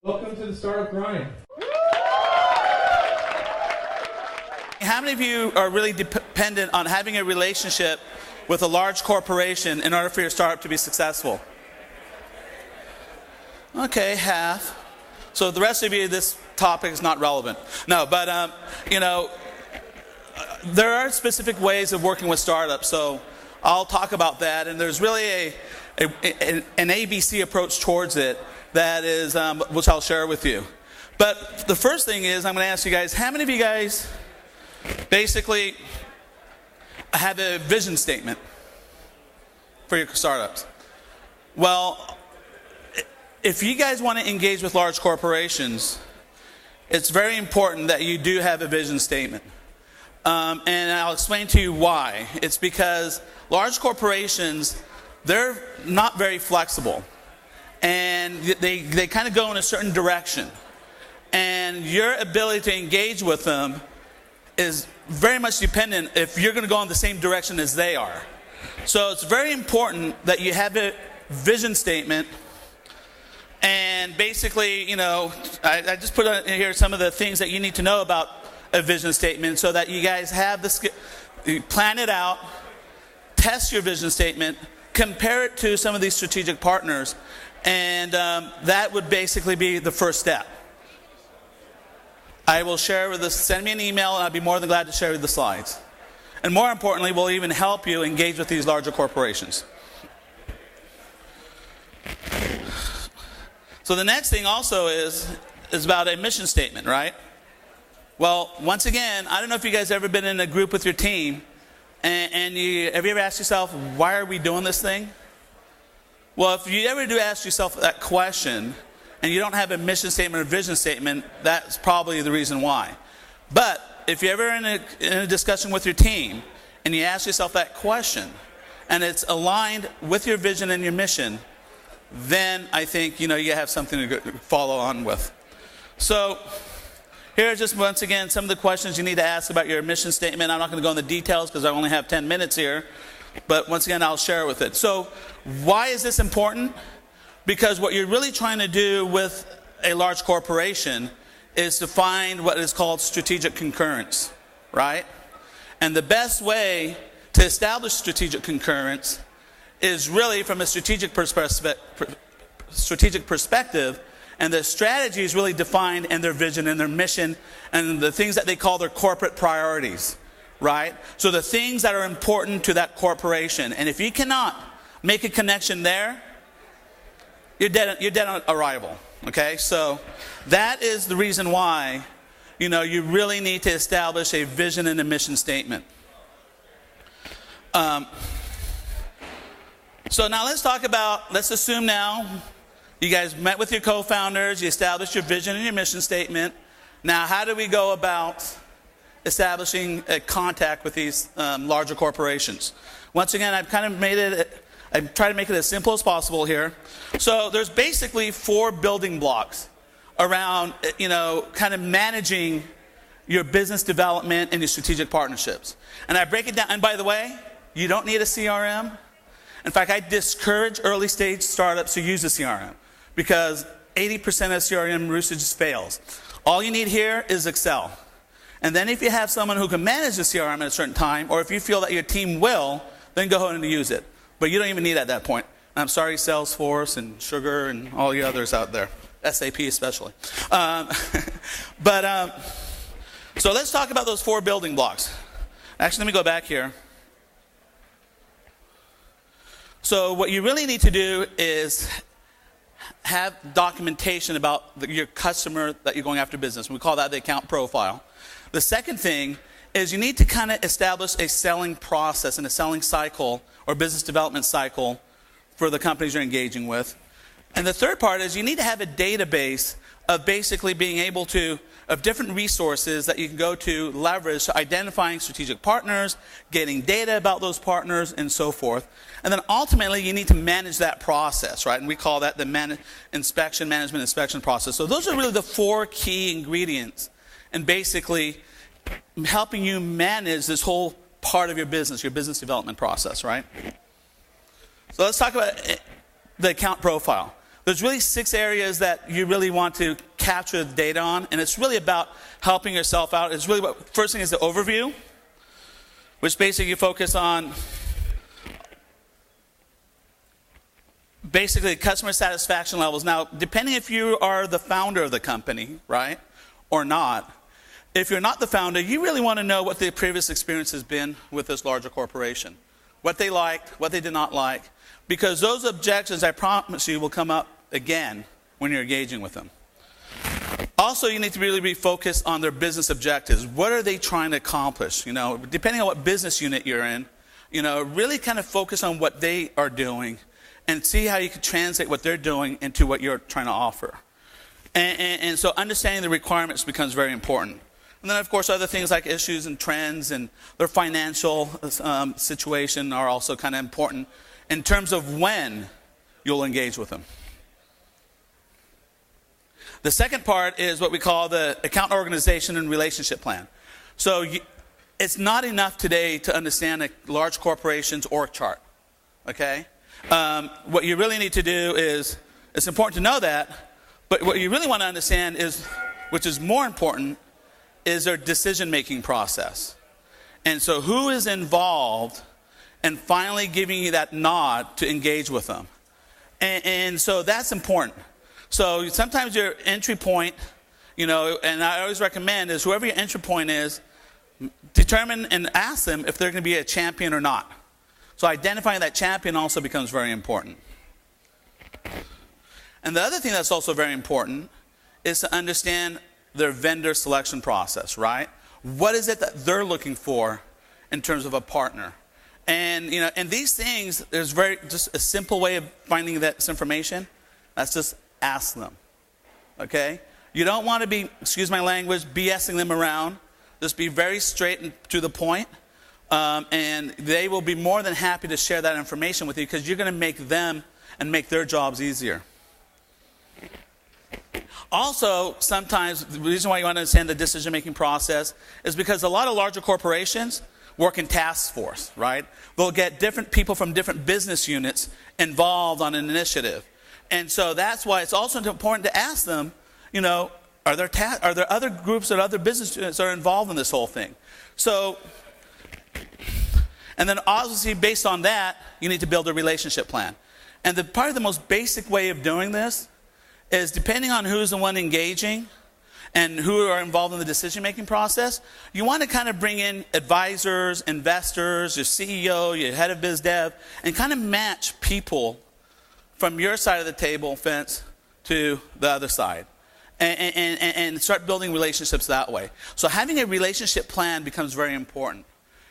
Welcome to the Startup Grind. How many of you are really dependent on having a relationship with a large corporation in order for your startup to be successful? Okay, half. So the rest of you, this topic is not relevant. No, but there are specific ways of working with startups, so I'll talk about that. And there's really an ABC approach towards it that is, which I'll share with you. But the first thing is, I'm going to ask you guys, how many of you guys basically have a vision statement for your startups? Well, if you guys want to engage with large corporations, it's very important that you do have a vision statement. And I'll explain to you why. It's because large corporations, they're not very flexible. And they kind of go in a certain direction. And your ability to engage with them is very much dependent if you're going to go in the same direction as they are. So it's very important that you have a vision statement. And basically, I just put in here some of the things that you need to know about a vision statement so that you guys have you plan it out, test your vision statement, compare it to some of these strategic partners, and that would basically be the first step. I will share with us, send me an email, and I'd be more than glad to share with the slides. And more importantly, we'll even help you engage with these larger corporations. So the next thing also is about a mission statement, right? Well, once again, I don't know if you guys ever been in a group with your team, and have you ever asked yourself, why are we doing this thing? Well, if you ever do ask yourself that question, and you don't have a mission statement or vision statement, that's probably the reason why. But if you're ever in a discussion with your team, and you ask yourself that question, and it's aligned with your vision and your mission, then I think you have something to follow on with. So here are just once again some of the questions you need to ask about your mission statement. I'm not going to go into the details because I only have 10 minutes here, but once again I'll share with it. So why is this important? Because what you're really trying to do with a large corporation is to find what is called strategic concurrence, right? And the best way to establish strategic concurrence is really from a strategic perspective, and the strategy is really defined in their vision and their mission and the things that they call their corporate priorities, right? So the things that are important to that corporation. And if you cannot make a connection there, you're dead on arrival, okay? So that is the reason why, you really need to establish a vision and a mission statement. So now let's assume now you guys met with your co-founders, you established your vision and your mission statement. Now how do we go about establishing a contact with these larger corporations? Once again, I've tried to make it as simple as possible here. So there's basically 4 building blocks around, kind of managing your business development and your strategic partnerships. And I break it down. And by the way, you don't need a CRM. In fact, I discourage early stage startups to use a CRM because 80% of CRM usage fails. All you need here is Excel. And then if you have someone who can manage the CRM at a certain time, or if you feel that your team will, then go ahead and use it. But you don't even need it at that point. I'm sorry, Salesforce and Sugar and all the others out there, SAP especially. So let's talk about those 4 building blocks. Actually, let me go back here. So what you really need to do is have documentation about your customer that you're going after business. We call that the account profile. The second thing is you need to kind of establish a selling process and a selling cycle or business development cycle for the companies you're engaging with. And the third part is you need to have a database of basically being able to, of different resources that you can go to leverage, identifying strategic partners, getting data about those partners, and so forth. And then ultimately, you need to manage that process, right? And we call that the management inspection process. So those are really the 4 key ingredients in basically helping you manage this whole part of your business development process, right? So let's talk about the account profile. there's really 6 areas that you really want to capture the data on, and it's really about helping yourself out. It's really first thing is the overview, which basically you focus on basically customer satisfaction levels. Now, depending if you are the founder of the company, right, or not, if you're not the founder, you really want to know what the previous experience has been with this larger corporation, what they liked, what they did not like, because those objections, I promise you, will come up again when you're engaging with them. Also, you need to really be focused on their business objectives. What are they trying to accomplish? You know, depending on what business unit you're in, you know, really kind of focus on what they are doing and see how you can translate what they're doing into what you're trying to offer. And so understanding the requirements becomes very important. And then, of course, other things like issues and trends and their financial situation are also kind of important in terms of when you'll engage with them. The second part is what we call the account organization and relationship plan. So it's not enough today to understand a large corporation's org chart, okay? What you really need to do is, it's important to know that, but what you really want to understand is, which is more important, is their decision-making process. And so who is involved in finally giving you that nod to engage with them? And so that's important. So sometimes your entry point, you know, and I always recommend is whoever your entry point is, determine and ask them if they're going to be a champion or not. So identifying that champion also becomes very important. And the other thing that's also very important is to understand their vendor selection process, right? What is it that they're looking for in terms of a partner? And, you know, and these things, there's just a simple way of finding this information. That's just ask them, okay? You don't want to be, excuse my language, BSing them around. Just be very straight and to the point. And they will be more than happy to share that information with you because you're going to make them and make their jobs easier. Also, sometimes the reason why you want to understand the decision-making process is because a lot of larger corporations work in task force, right? They'll get different people from different business units involved on an initiative. And so that's why it's also important to ask them, you know, are there other groups or other business units that are involved in this whole thing? So, and then obviously based on that, you need to build a relationship plan. And probably the most basic way of doing this is depending on who's the one engaging and who are involved in the decision-making process, you want to kind of bring in advisors, investors, your CEO, your head of biz dev, and kind of match people from your side of the table fence to the other side. And start building relationships that way. So having a relationship plan becomes very important.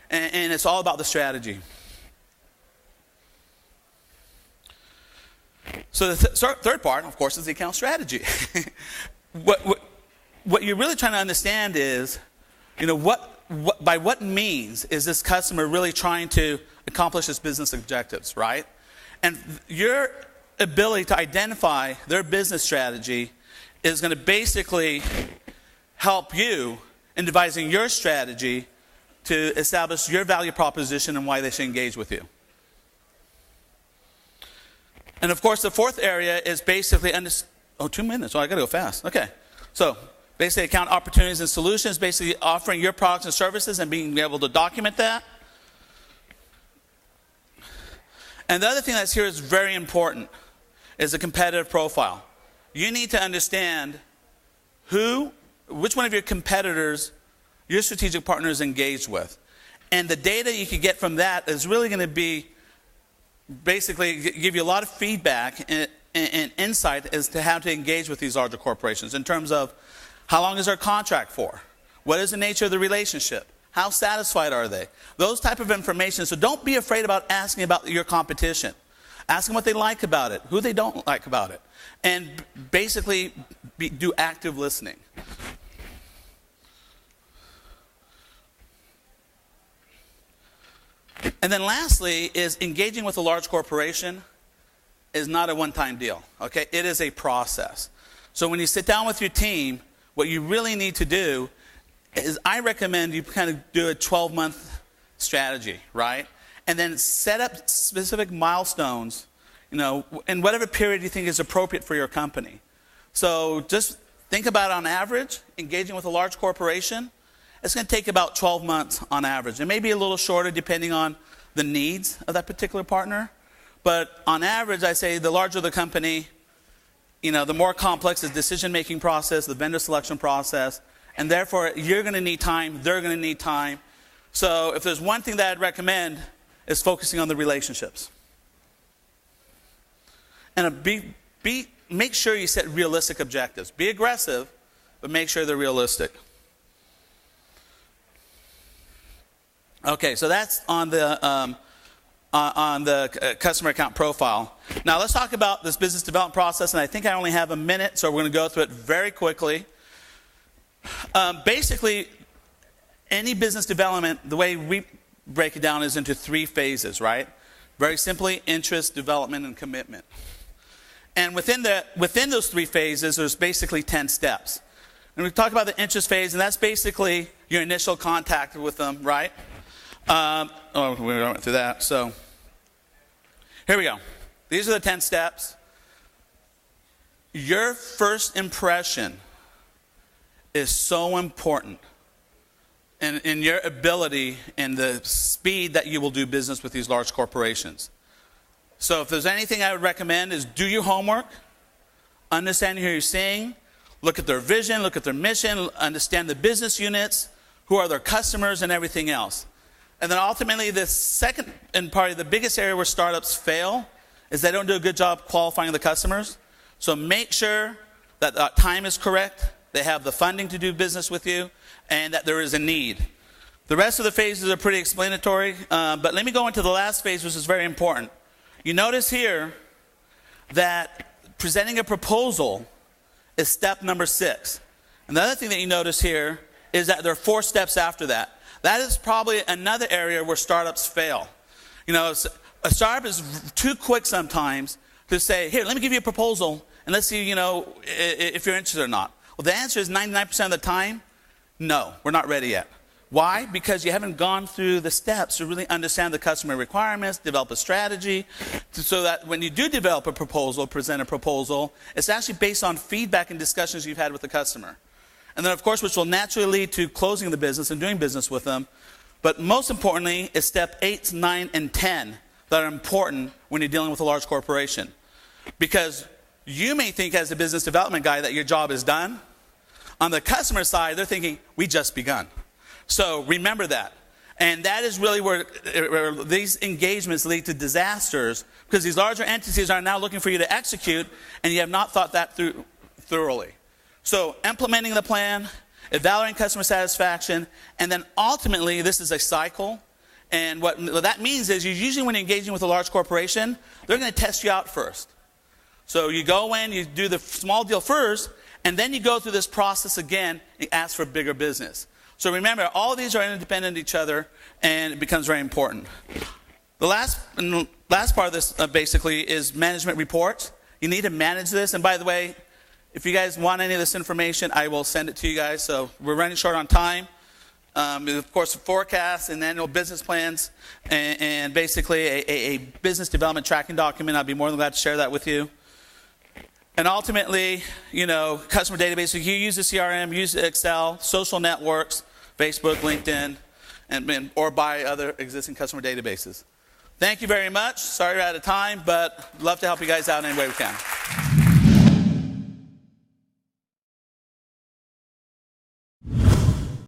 And it's all about the strategy. So the third part, of course, is the account strategy. What you're really trying to understand is, you know, by what means is this customer really trying to accomplish its business objectives, right? And your ability to identify their business strategy is going to basically help you in devising your strategy to establish your value proposition and why they should engage with you. And of course, the fourth area is basically 2 minutes. Oh, I got to go fast. Okay. So basically, account opportunities and solutions, basically offering your products and services and being able to document that. And the other thing that's here is very important is the competitive profile. You need to understand which one of your competitors your strategic partner is engaged with. And the data you can get from that is really going to be basically give you a lot of feedback and insight as to how to engage with these larger corporations in terms of how long is our contract for? What is the nature of the relationship? How satisfied are they? Those type of information. So don't be afraid about asking about your competition. Ask them what they like about it, who they don't like about it. And basically do active listening. And then lastly is engaging with a large corporation is not a one-time deal, okay? It is a process. So when you sit down with your team, what you really need to do is I recommend you kind of do a 12-month strategy, right? And then set up specific milestones, in whatever period you think is appropriate for your company. So just think about, on average, engaging with a large corporation, it's going to take about 12 months on average. It may be a little shorter depending on the needs of that particular partner. But on average, I say the larger the company, the more complex the decision-making process, the vendor selection process, and therefore you're going to need time, they're going to need time. So if there's one thing that I'd recommend, is focusing on the relationships. And make sure you set realistic objectives. Be aggressive, but make sure they're realistic. Okay, so that's on the customer account profile. Now let's talk about this business development process, and I think I only have a minute, so we're going to go through it very quickly. Basically, any business development, the way we break it down is into 3 phases, right? Very simply, interest, development, and commitment. And within those 3 phases, there's basically 10 steps. And we talk about the interest phase, and that's basically your initial contact with them, right? We went through that, so here we go. These are the 10 steps. Your first impression is so important in your ability and the speed that you will do business with these large corporations. So if there's anything I would recommend is do your homework, understand who you're seeing, look at their vision, look at their mission, understand the business units, who are their customers, and everything else. And then ultimately, the second and probably the biggest area where startups fail is they don't do a good job qualifying the customers. So make sure that the time is correct, they have the funding to do business with you, and that there is a need. The rest of the phases are pretty explanatory, but let me go into the last phase, which is very important. You notice here that presenting a proposal is step number 6. And the other thing that you notice here is that there are 4 steps after that. That is probably another area where startups fail. A startup is too quick sometimes to say, here, let me give you a proposal, and let's see, if you're interested or not. Well, the answer is 99% of the time, no, we're not ready yet. Why? Because you haven't gone through the steps to really understand the customer requirements, develop a strategy, so that when you do develop a proposal, present a proposal, it's actually based on feedback and discussions you've had with the customer. And then, of course, which will naturally lead to closing the business and doing business with them. But most importantly is step 8, 9, and 10 that are important when you're dealing with a large corporation. Because you may think as a business development guy that your job is done. On the customer side, they're thinking, we just begun. So remember that. And that is really where these engagements lead to disasters, because these larger entities are now looking for you to execute, and you have not thought that through thoroughly. So implementing the plan, evaluating customer satisfaction, and then ultimately this is a cycle. And what that means is usually when you're engaging with a large corporation, they're going to test you out first. So you go in, you do the small deal first, and then you go through this process again and ask for bigger business. So remember, all of these are interdependent of each other, and it becomes very important. The last part of this basically is management reports. You need to manage this. And by the way, if you guys want any of this information, I will send it to you guys. So we're running short on time. Of course, forecasts and annual business plans, and basically a business development tracking document. I'd be more than glad to share that with you. And ultimately, customer database. If you use a CRM, use Excel, social networks, Facebook, LinkedIn, or buy other existing customer databases. Thank you very much. Sorry we're out of time, but love to help you guys out in any way we can.